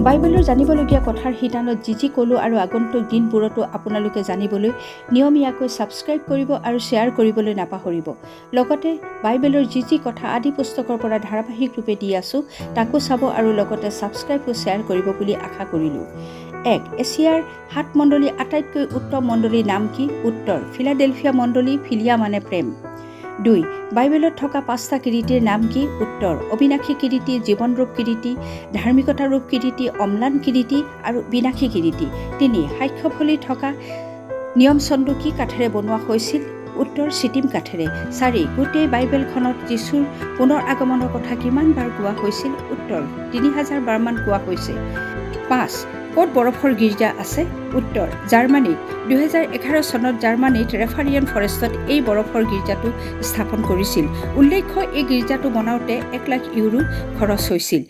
বাইবেলৰ জানিবলগীয়া কথাৰ শিতানত যি ক'লোঁ আৰু আগন্তুক দিনবোৰতো আপোনালোকে জানিবলৈ নিয়মীয়াকৈ ছাবস্ক্ৰাইব কৰিব আৰু শ্বেয়াৰ কৰিবলৈ নাপাহৰিব। লগতে বাইবেলৰ যি কথা আদি পুস্তকৰ পৰা ধাৰাবাহিক ৰূপে দি আছোঁ তাকো চাব আৰু লগতে ছাবস্ক্ৰাইব আৰু শ্বেয়াৰ কৰিব বুলি আশা কৰিলোঁ। 1. এছিয়াৰ 7 মণ্ডলী আটাইতকৈ উত্তম মণ্ডলীৰ নাম কি? উত্তৰ: ফিলাডেলফিয়া মণ্ডলী। ফিলিয়া মানে প্ৰেম। 2. বাইবেলত থকা 5টা কিৰীতিৰ নাম কি? উত্তৰ: অবিনাশী কিৰীতি, জীৱনৰূপ কিৰীতি, ধাৰ্মিকতাৰূপ কিৰীতি, অম্লান কিৰীতি আৰু বিনাশী কিৰীতি। 3. সাক্ষ্যফলি থকা নিয়মচন্দু কি কাঠেৰে বনোৱা হৈছিল? উত্তৰ: চিটিম কাঠেৰে। 4. গোটেই বাইবেলখনত যীশুৰ পুনৰ আগমনৰ কথা কিমানবাৰ কোৱা হৈছিল? উত্তৰ: 3000 বাৰমান কোৱা হৈছে। 5. ক'ত বৰফৰ গীৰ্জা আছে? উত্তৰ: জাৰ্মানীত। 2011 চনত জাৰ্মানীত ৰেফাৰিয়ান ফৰেষ্টত এই বৰফৰ গীৰ্জাটো স্থাপন কৰিছিল। উল্লেখ্য, এই গীৰ্জাটো বনাওঁতে 1 লাখ ইউৰো খৰচ হৈছিল।